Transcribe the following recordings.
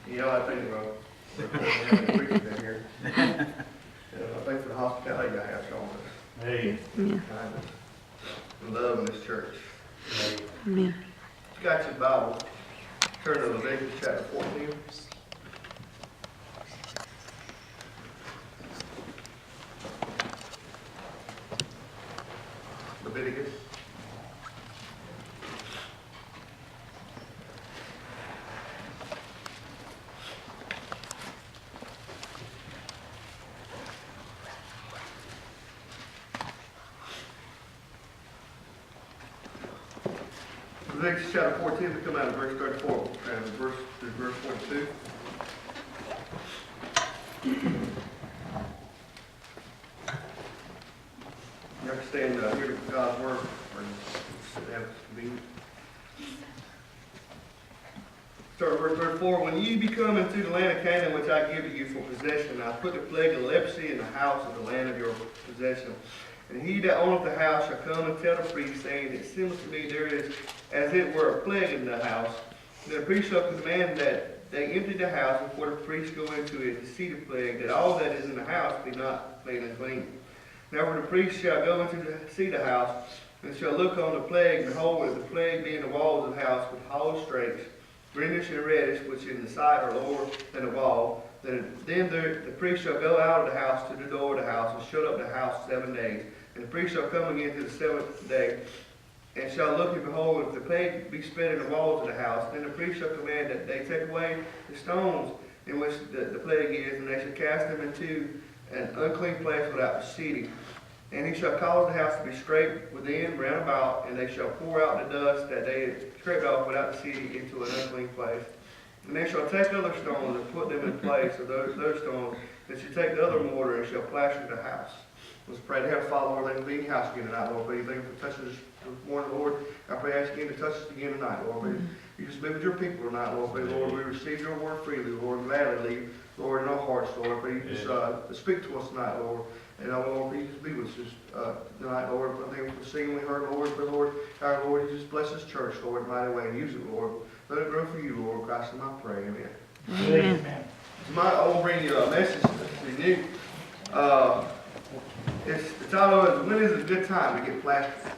You know, I think about preaching in here. I think for the hospitality I have shown us, Hey. Yeah. kindness, and love in this church. Amen. You got your Bible, turn to Leviticus chapter 14. Leviticus. Leviticus chapter 14, we come out of verse 34 and verse 42. You understand hear God's word, or sit down to be. Start at verse 34. When ye be come into the land of Canaan, which I give to you for possession, I put the plague of leprosy in the house of the land of your possession. And he that owneth the house shall come and tell the priest, saying, It seemeth to me there is as it were a plague in the house. And the priest shall command that they empty the house before the priest go into it to see the plague, that all that is in the house be not made unclean. Now when the priest shall go into see the house, and shall look on the plague, and behold, if the plague be in the walls of the house with hollow strakes, greenish and reddish, which in the side are lower than the wall, then the priest shall go out of the house to the door of the house, and shut up the house 7 days. And the priest shall come again to the 7th day, and shall look, and behold, if the plague be spread in the walls of the house, then the priest shall command that they take away the stones in which the plague is, and they shall cast them into an unclean place without the city. And he shall cause the house to be scraped within, round about, and they shall pour out the dust that they had scraped off without the city into an unclean place. And they shall take other stones and put them in place of those stones, and shall take the other mortar and shall plaster the house. Let's pray to Heavenly Father, Lord, let me be in your house again tonight, Lord. Please thank you for touching us this morning, Lord. I pray ask again to touch us again tonight, Lord. Please, you just be with your people tonight, Lord. Please, Lord, we receive your word freely, Lord, gladly, Lord, in our hearts, Lord. Please just speak to us tonight, Lord. And Lord, please just be with us tonight, Lord. I thank you for the singing we heard, Lord. But Lord, our Lord, you just bless this church, Lord, in a mighty way. And use it, Lord. Let it grow for you, Lord. Christ, in my prayer. Amen. Amen. Tonight, I will bring you a message to you. It's the title is "When is a good time to get plastered?"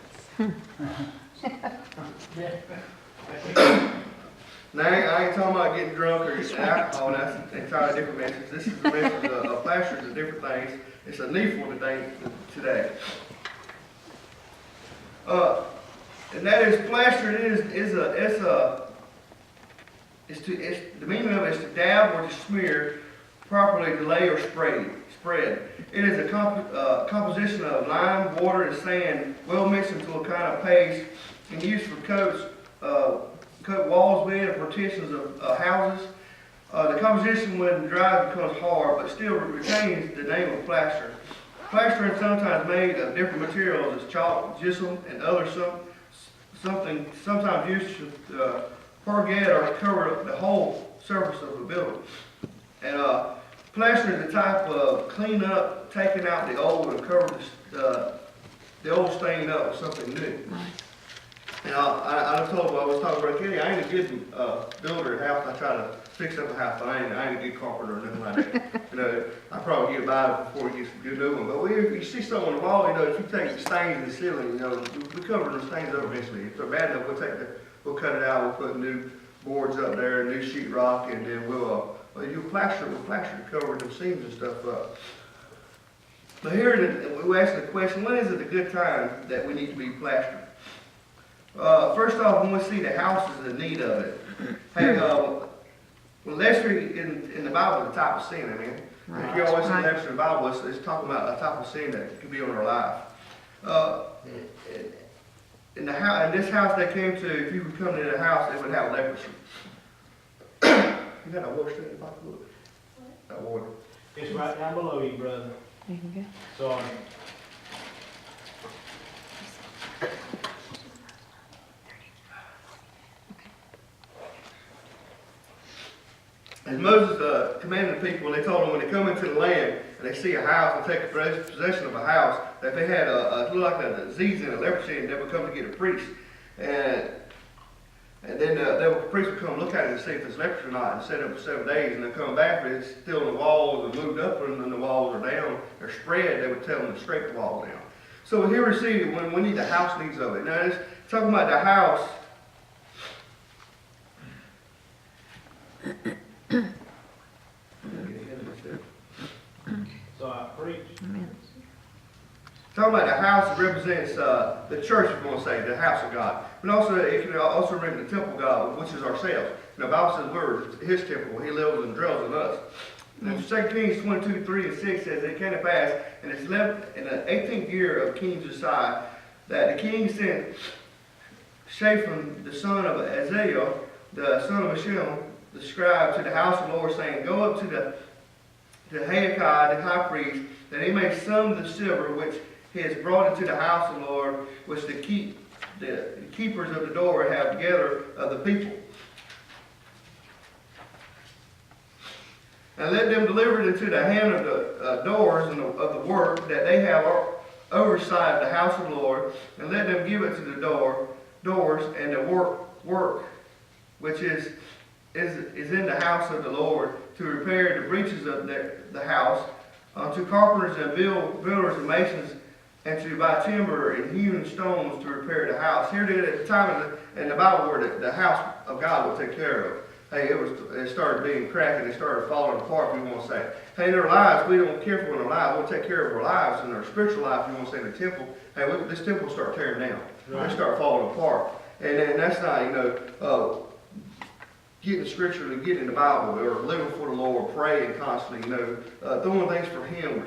Now, I ain't talking about getting drunk or getting alcohol. That's an entirely different message. This is the message of plasters and different things. It's a needful today. And that is plastered the meaning of it is to dab or to smear, properly to lay or spread. It is a composition of lime, water, and sand, well mixed into a kind of paste, and used for coat walls with and partitions of houses. The composition, when dry, becomes hard, but still retains the name of plaster. Plaster is sometimes made of different materials as chalk, gypsum, and other sometimes used to parquet or cover up the whole surface of a building. And plaster is the type of clean up, taking out the old and cover the old stain up with something new. And I was talking about Kenny, I ain't a good builder of a house. I try to fix up a house, but I ain't a good carpenter or nothing like that. You know, I probably get by before it gets a good new one. But if you see something on the wall, you know, if you take the stains in the ceiling, you know, we cover the stains up eventually. If they're bad enough, we'll cut it out, we'll put new boards up there, new sheetrock, and then we'll plaster to cover them seams and stuff up. But here we ask the question, when is it a good time that we need to be plastered? First off, when we see the house is in need of it. Hey, leprosy in the Bible is a type of sin, amen? Right. If you always see leprosy in the Bible, it's talking about a type of sin that could be on our life. In this house they came to, if you would come to the house, they would have leprosy. You got a water street in the pocket? Look. That water. It's right down below you, brother. There you go. Sorry. As Moses commanded the people, and they told them when they come into the land and they see a house and take possession of a house, that they had a like a disease and a leprosy, and they would come to get a priest. And And then the priest would come look at it to see if it's leprosy or not, and set it up for 7 days, and they'll come back, if it's still in the walls and moved up, and then the walls are down, they're spread, they would tell them to scrape the wall down. So here we see when we need the house needs of it. Now it's talking about the house. So I preach. Amen. Talking about the house represents the church, if you want to say, the house of God. But also, it can also represent the temple of God, which is ourselves. And the Bible says we're His temple. He lives and dwells in us. And 2 Kings 22:3-6 says, it came to pass in the 18th year of King Josiah that the king sent Shaphan, the son of Azaliah, the son of Meshullam, the scribe, to the house of the Lord, saying, go up to Hilkiah, the high priest, that he may sum the silver which he has brought into the house of the Lord, which the keepers of the door have together of the people. And let them deliver it into the hand of the doors and of the work that they have oversight of the house of the Lord, and let them give it to the doors and the work which is in the house of the Lord, to repair the breaches of the house, to carpenters and builders and masons, and to buy timber and hewn stones to repair the house. Here it is at the time in the Bible where the house of God will take care of. Hey, it started being cracked and it started falling apart, if you want to say. Hey, in our lives, we don't care for our lives. We'll take care of our lives and our spiritual life, if you want to say, in the temple. Hey, this temple will start tearing down. Right. They start falling apart. And then that's not, getting the scripture and getting the Bible, or living for the Lord, praying constantly, doing things for Him.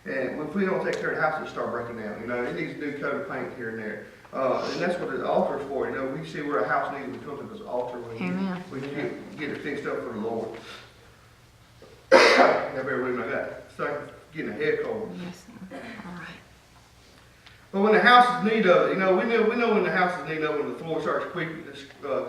And if we don't take care of the house, it'll start breaking down. It needs a new coat of paint here and there. And that's what the altar is for. We see where a house needs to come to this altar when we get it fixed up for the Lord. Every room I got. It's like getting a head cold. Yes, sir. All right. But when the house is in need of it, we know when the house is in need of it, when the floor starts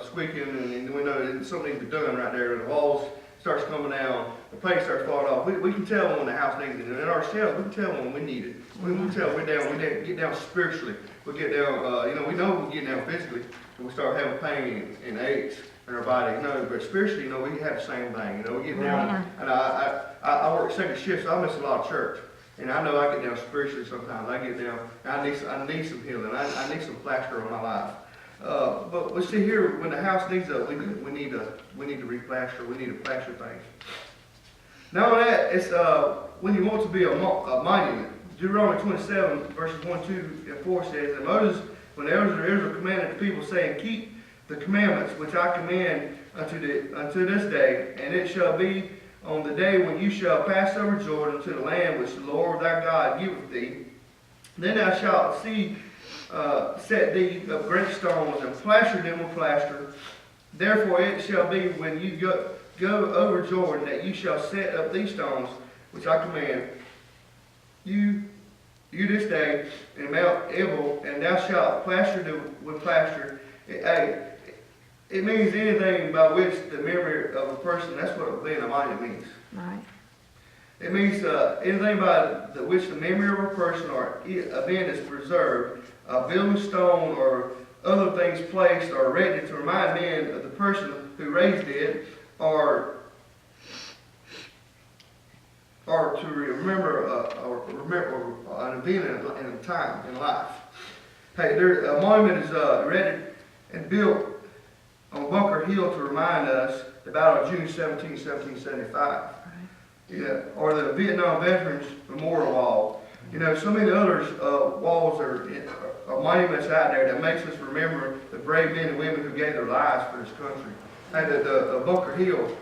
squeaking, and we know that something needs to be done right there, and the walls starts coming down, the paint starts falling off. We can tell when the house needs it. And in ourselves, we can tell when we need it. We can tell we get down spiritually. We get down, we know we get down physically, and we start having pain and aches in our body. But spiritually, we have the same thing. We get down, and I work second shift, so I miss a lot of church. And I know I get down spiritually sometimes. I get down, I need some healing. I need some plaster on my life. But we see here, when the house needs it, we need to replaster. We need to plaster things. Not only that, it's when you want to be a monument. Deuteronomy 27 verses 1, 2, and 4 says, and Moses, when the elders of Israel commanded the people, saying, keep the commandments which I command unto this day, and it shall be on the day when you shall pass over Jordan to the land which the Lord thy God giveth thee. Then thou shalt set thee of great stones, and plaster them with plaster. Therefore it shall be when you go over Jordan, that you shall set up these stones which I command you this day in Mount Ebal, and thou shalt plaster them with plaster. It means anything by which the memory of a person, that's what being a monument means. Right. It means anything by which the memory of a person or event is preserved, a building stone or other things placed or erected to remind men of the person who raised it, or to remember an event in a time in life. Hey, a monument is erected and built on Bunker Hill to remind us the Battle of June 17, 1775. Right. Yeah, or the Vietnam Veterans Memorial Wall. So many others walls are monuments out there that makes us remember the brave men and women who gave their lives for this country. And the Bunker Hill,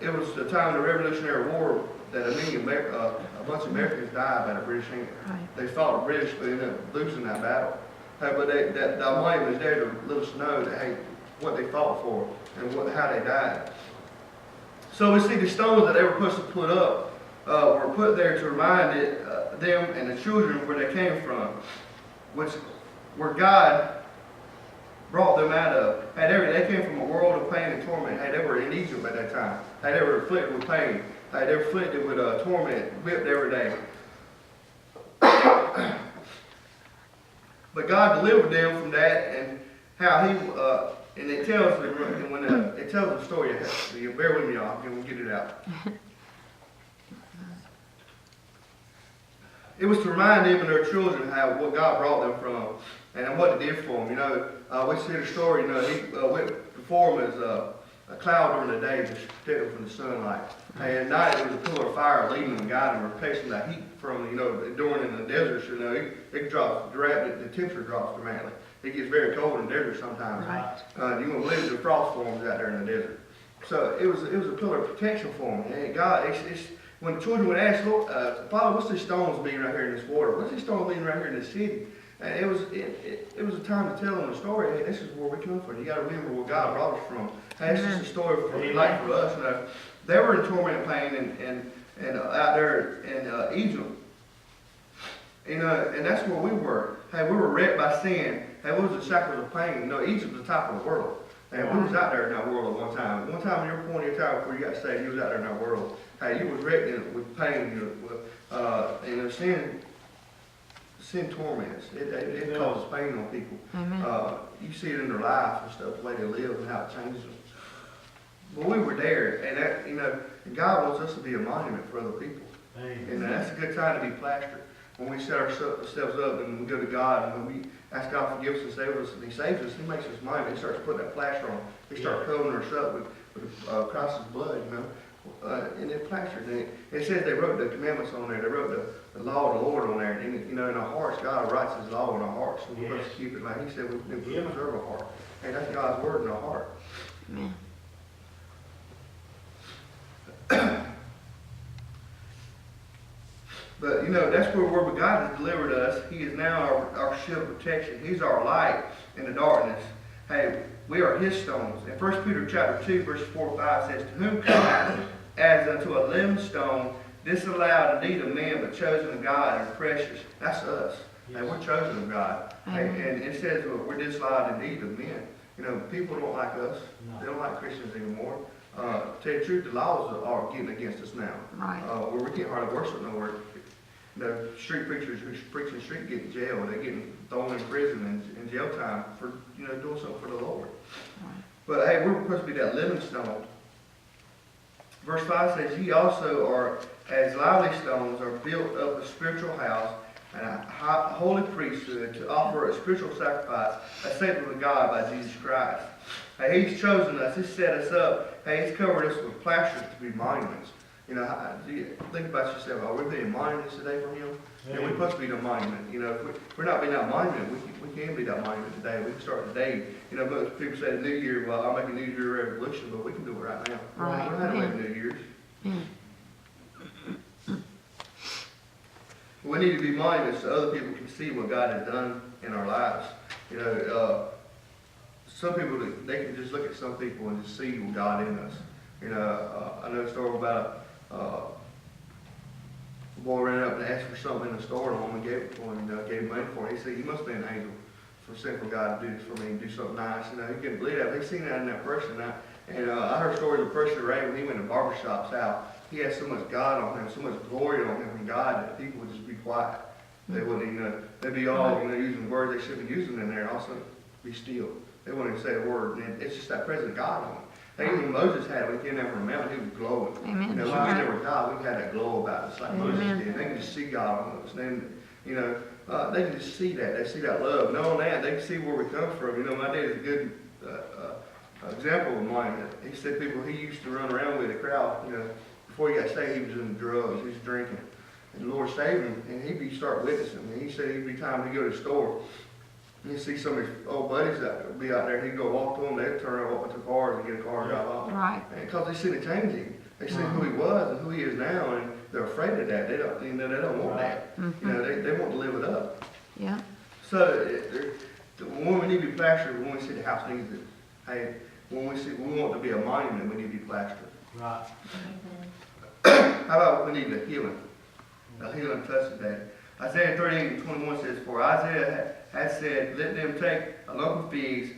it was the time of the Revolutionary War that a bunch of Americans died by the British hand. Right. They fought the British, but ended up losing that battle. But that monument is there to let us know that, hey, what they fought for and how they died. So we see the stones that they were supposed to put up were put there to remind them and the children where they came from, where God brought them out of. Hey, they came from a world of pain and torment. Hey, they were in Egypt at that time. Hey, they were afflicted with pain. Hey, they were afflicted with torment, whipped every day. But God delivered them from that, and how and it tells the, and when it tells the story. So you bear with me, y'all. We'll get it out. It was to remind them and their children how what God brought them from and what it did for them. You know, we see the story. You know, he went before them as a cloud during the day to protect them from the sunlight. And at night it was a pillar of fire leading them, guiding them, replacing the heat from, you know, during in the deserts. You know, it drops, the temperature drops dramatically. It gets very cold in the desert sometimes. Right. You won't believe the frost forms out there in the desert. So it was a pillar of protection for them. And God, it's when the children would ask, Lord, Father, what's these stones being right here in this water? What's these stones being right here in this city? And it was a time to tell them the story. Hey, this is where we come from. You got to remember where God brought us from. Hey, this is a story for like for us. You know, they were in torment, pain, and out there in Egypt. You know, and that's where we were. Hey, we were wrecked by sin. Hey, what was the shackles of pain? You know, Egypt was the top of the world. And we was out there in that world at one time. One time in your point in time before you got saved, you was out there in that world. Hey, you was wrecked with pain, you know, sin torments. It causes pain on people. You see it in their life and stuff, the way they live and how it changes them. But we were there, and that, you know, God wants us to be a monument for other people. And that's a good time to be plastered. When we set ourselves up and we go to God and when we ask God to forgive us and save us, and He saves us, He makes us monument. He starts putting that plaster on. He starts covering us up with Christ's blood, you know. And they're plastered. And it says they wrote the commandments on there. They wrote the law of the Lord on there. And, you know, in our hearts, God writes His law in our hearts. And we're supposed to keep it. Like He said, we preserve our heart. And that's God's word in our heart. Amen. But, you know, that's where God has delivered us. He is now our shield of protection. He's our light in the darkness. Hey, we are His stones. And 1 Peter chapter 2, verse 4 and 5 says, to whom God, as unto a living stone, disallowed indeed of men, but chosen of God and precious. That's us. Yes. Hey, we're chosen of God. Hey, and it says we're disallowed indeed of men. You know, people don't like us. No. They don't like Christians anymore. To tell you the truth, the laws are getting against us now. Right. Where we can't hardly worship nowhere. You know, street preachers who preach in the street get in jail. They're getting thrown in prison and jail time for, you know, doing something for the Lord. Right. But hey, we're supposed to be that living stone. Verse 5 says, ye also are as lively stones, are built up a spiritual house and a holy priesthood to offer a spiritual sacrifice acceptable to God by Jesus Christ. Hey, He's chosen us. He's set us up. Hey, He's covered us with plasters to be monuments. You know, think about yourself. Are we being monuments today from Him? Yeah, we're supposed to be the monument. You know, if we're not being that monument, we can be that monument today. We can start today. You know, most people say the New Year, well, I'll make a New Year resolution, but we can do it right now. Right. We don't have to wait New Year's. We need to be monuments so other people can see what God has done in our lives. You know, some people, they can just look at some people and just see God in us. You know, I know a story about a boy ran up and asked for something in the store, and a woman gave it to him, gave him money for it. He said, you must be an angel for sent for God to do this for me and do something nice. You know, he couldn't believe that. But he seen that in that person. And I heard stories of a person Ray when he went to barbershops how he had so much God on him, so much glory on him from God that people would just be quiet. They wouldn't, you know, they'd be all, you know, using words they shouldn't be using in there, and also be still. They wouldn't even say a word. And it's just that presence of God on them. Even Moses had it when he came down from the mountain, he was glowing. Amen. You know, when we never died, we had that glow about us like Moses did. They can just see God on us. And, you know, they can just see that. They see that love. Not only that, they can see where we come from. You know, my dad is a good example of mine. He said he used to run around with a crowd, you know, before he got saved, he was in drugs, he was drinking. And the Lord saved him, and he'd start witnessing. And he said he'd be time to go to the store. And he'd see some of his old buddies that be out there. He'd go walk to them. They'd turn around, walk into cars and get a car and drive off. Right. Because they seen it change him. They seen who he was and who he is now, and they're afraid of that. They don't, you know, they don't want that. You know, they want to live it up. Yeah. So when we need to be plastered, when we see the house needs it. Hey, when we want to be a monument, we need to be plastered. Right. How about we need a healing touch today? Isaiah 38:21 says, for Isaiah has said, let them take a lump of figs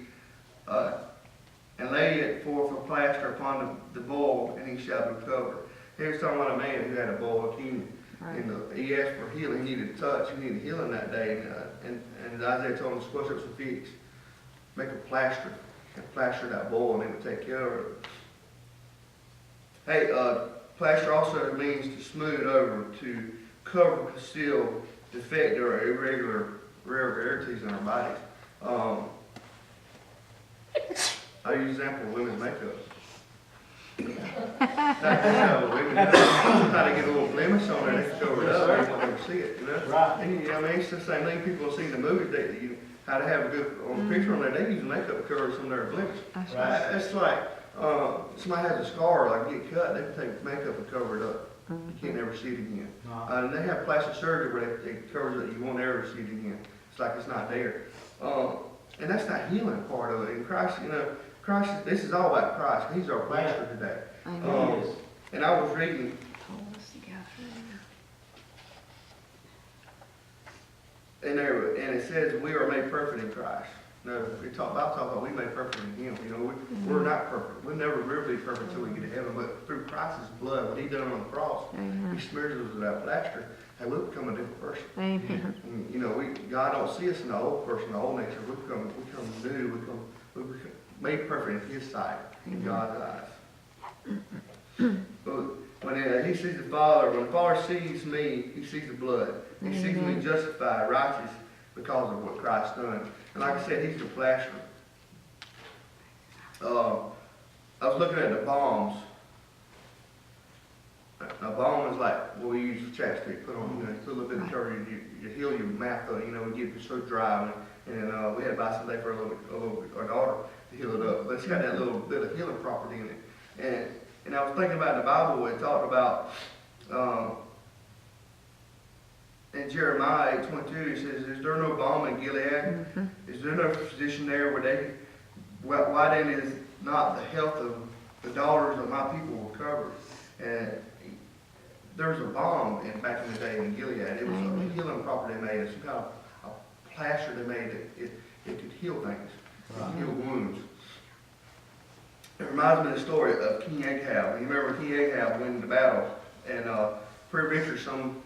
and lay it forth a plaster upon the boil, and he shall be covered. Here's talking about a man who had a boil of leukemia. Right. He asked for healing. He needed touch. He needed healing that day. And Isaiah told him to squash up some figs, make a plaster, and plaster that boil, and it would take care of it. Hey, plaster also means to smooth over, to cover, conceal, defect, or irregularities in our bodies. I use example of women's makeup. Women try to get a little blemish on there, they can cover it up, they won't ever see it, you know? Right. And I mean, it's the same thing people see in the movies, how to have a good, on a picture on there, they use makeup to cover some of their blemish. That's Right. right. It's like, somebody has a scar, like get cut, they can take makeup and cover it up. You can't never see it again. No. And they have plastic surgery where it covers it, you won't ever see it again. It's like it's not there. And that's that healing part of it. And Christ, Christ, this is all about Christ. He's our plaster today. Amen. Yes. And I was reading, Hold us together. and it says we are made perfect in Christ. No, Bible talk about we made perfect in Him. We're not perfect. We'll never really be perfect until we get to heaven. But through Christ's blood, what He done on the cross, Amen. He smears us with that plaster, and we'll become a different person. Amen. And, God don't see us in the old person, the old nature. We become new. We become made perfect in His sight, in God's eyes. But when He sees the Father, when the Father sees me, He sees the blood. He sees me Amen. justified, righteous, because of what Christ done. And like I said, He's the plaster. I was looking at the balms. A balm is like what we use for chapstick. Put on, put a little bit of sugar. You heal your mouth. We get it so dry, and we had to buy some day for our daughter to heal it up. But it's got that little bit of healing property in it. And I was thinking about the Bible. It talked about in Jeremiah 8:22. It says, "Is there no balm in Gilead? Is there no physician there where they? Why then is not the health of the daughters of my people recovered?" And there was a balm back in the day in Gilead. It was a healing property they made. It's some kind of a plaster they made that it could heal things, heal wounds. It reminds me of the story of King Ahab. You remember King Ahab winning the battle, and peradventure some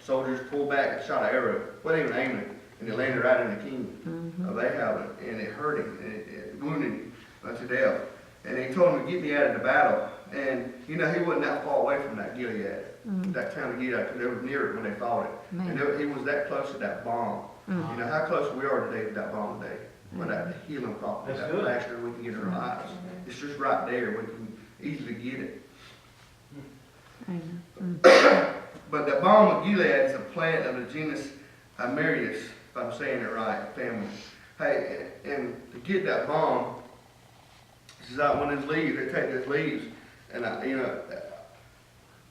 soldiers pulled back and shot an arrow, wasn't even aiming it, and it landed right in the king of Ahab, and it hurt him, and it wounded him to death. And he told him to get me out of the battle. And, he wasn't that far away from that Gilead, that town of Gilead, because they were near it when they fought it. Man. And he was that close to that bomb. How close we are today to that bomb today. With that healing property, That's that good. plaster we can get in our lives. It's just right there. We can easily get it. Amen. But the balm of Gilead is a plant of the genus Amarius, if I'm saying it right, family. Hey, and to get that balm, this is out one of these leaves. They take those leaves, and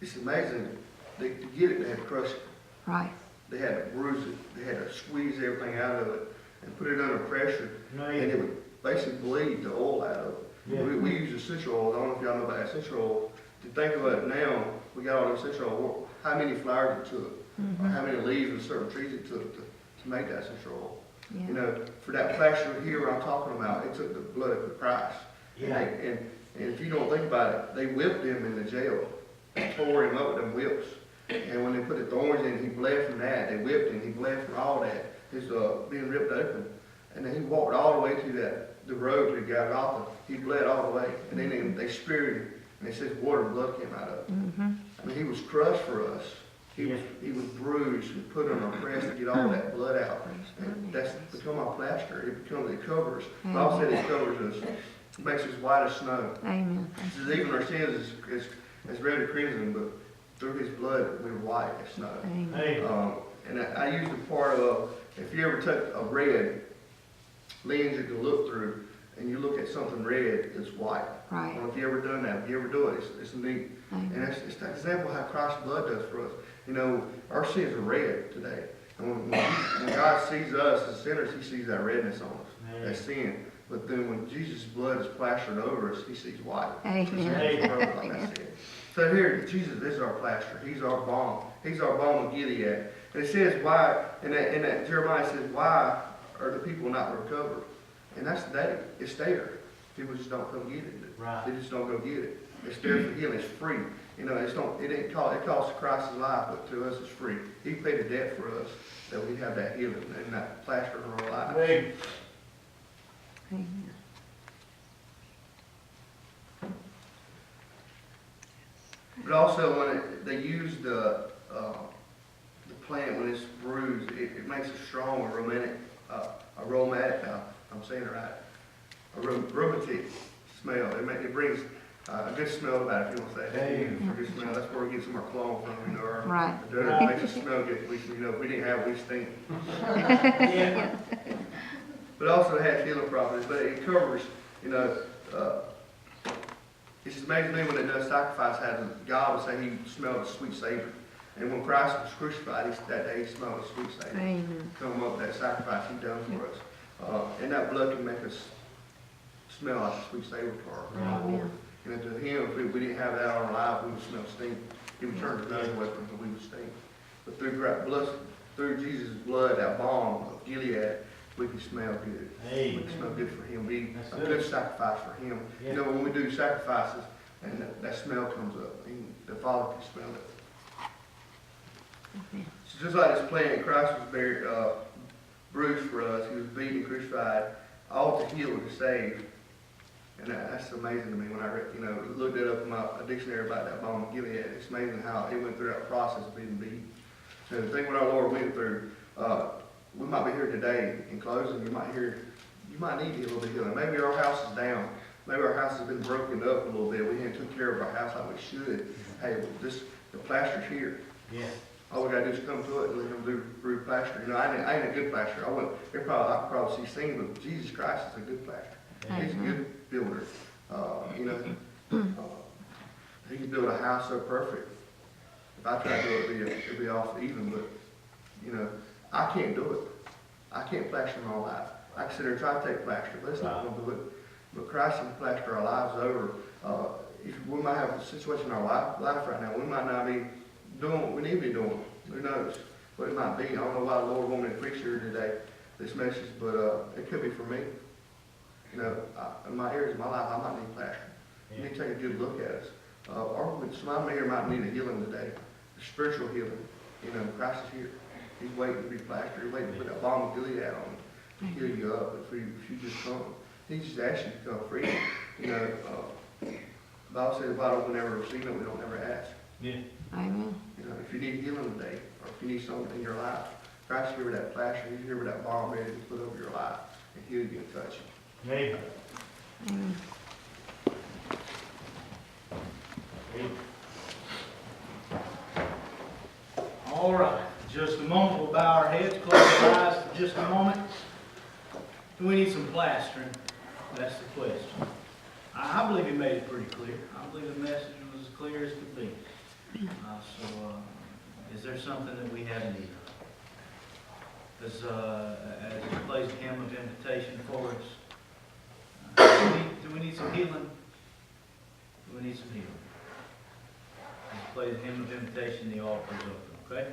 it's amazing. To get it, they had to crush it. Right. They had to bruise it. They had to squeeze everything out of it and put it under pressure, and it would basically bleed the oil out of it. Yeah. We use essential oils. I don't know if y'all know about essential oil. To think about it now, we got all the essential oil. How many flowers it took, or how many leaves of certain trees it took to make that essential oil. Yeah. For that plaster here I'm talking about, it took the blood of Christ. Yeah. And if you don't think about it, they whipped him in the jail. They tore him up with them whips. And when they put the thorns in, he bled from that. They whipped him. He bled from all that. His being ripped open. And then he walked all the way to the road to Golgotha. He bled all the way. And then they speared him. And it says water and blood came out of it. I mean, he was crushed for us. He was bruised and put on a press to get all that blood out. And that's become our plaster. It covers. The Bible said it covers us. It makes us white as snow. Amen. It says even our sins is red as crimson, but through His blood we're white as snow. Amen. Hey. And I use the part of, if you ever took a red lens you can look through, and you look at something red, it's white. Right. I don't know if you ever done that. If you ever do it, it's neat. And it's that example of how Christ's blood does for us. Our sins are red today. And when God sees us as sinners, He sees that redness on us, that sin. But then when Jesus' blood is plastered over us, He sees white. Amen. So here, Jesus is our plaster. He's our balm. He's our balm of Gilead. And it says why, in that Jeremiah says, why are the people not recovered? And that's today. It's there. People just don't come get it. Right. They just don't go get it. It's there for healing. It's free. It costs Christ's life, but to us it's free. He paid a debt for us that we have that healing and that plaster in our lives. Hey. Amen. But also when they use the plant when it's bruised, it makes a strong aromatic, I'm saying it right, aromatic smell. It brings a good smell about it, if you want to say that. Hey. For good smell, that's where we get some of our cologne from, you know, our Right. deodorant makes it smell good. We, you know, if we didn't have it, we stink. Yeah. But also it has healing properties, but it covers, you know, it's just amazing to me when it does sacrifice, how God would say he smelled a sweet savor. And when Christ was crucified, that day he smelled a sweet savor. Amen. Come up with that sacrifice he done for us. And that blood can make us smell like a sweet savor to our Lord. And to him, if we didn't have that in our life, we would smell stink. He would turn his nose away from us and we would stink. But through Jesus' blood, that balm of Gilead, we can smell good. Hey. We can smell good for him. Be That's a good. good sacrifice for him. Yeah. You know, when we do sacrifices and that smell comes up, the Father can smell it. So just like this plant, Christ was buried, bruised for us. He was beaten, crucified, all to heal and to save. And that's amazing to me when I looked it up in my dictionary about that balm of Gilead. It's amazing how it went through that process of being beaten. So the thing what our Lord went through, we might be here today in closing. You might need a little bit of healing. Maybe our house is down. Maybe our house has been broken up a little bit. We haven't took care of our house like we should. Hey, the plaster's here. Yeah. All we gotta do is come to it and let him do plaster. You know, I ain't a good plaster. I could probably see singing, but Jesus Christ is a good plaster. He's a good builder. He can build a house so perfect. If I tried to do it, it'd be off even, but, you know, I can't do it. I can't plaster my life. I can sit there and try to take plaster, but it's not gonna do it. But Christ can plaster our lives over. We might have a situation in our life right now. We might not be doing what we need to be doing. Who knows what it might be. I don't know why the Lord wanted me to preach here today, this message, but it could be for me. You know, in my areas of my life, I might need plaster. You need to take a good look at us. Or somebody here might need a healing today, a spiritual healing. You know, Christ is here. He's waiting to be plastered. He's waiting to put that balm of Gilead on to heal you up if you just come. He just asks you to come free. You know, the Bible says, if I don't never receive it, we don't ever ask. Yeah. Amen. You know, if you need healing today, or if you need something in your life, Christ is here with that plaster. He's here with that balm ready to put over your life and heal you and touch you. Hey. Amen. All right, just a moment, we'll bow our heads, close our eyes for just a moment. Do we need some plastering? That's the question. I believe he made it pretty clear. I believe the message was as clear as could be. Is there something that we have need of? As he plays a hymn of invitation for us, do we need some healing? Do we need some healing? As he plays a hymn of invitation, the altar is open, okay?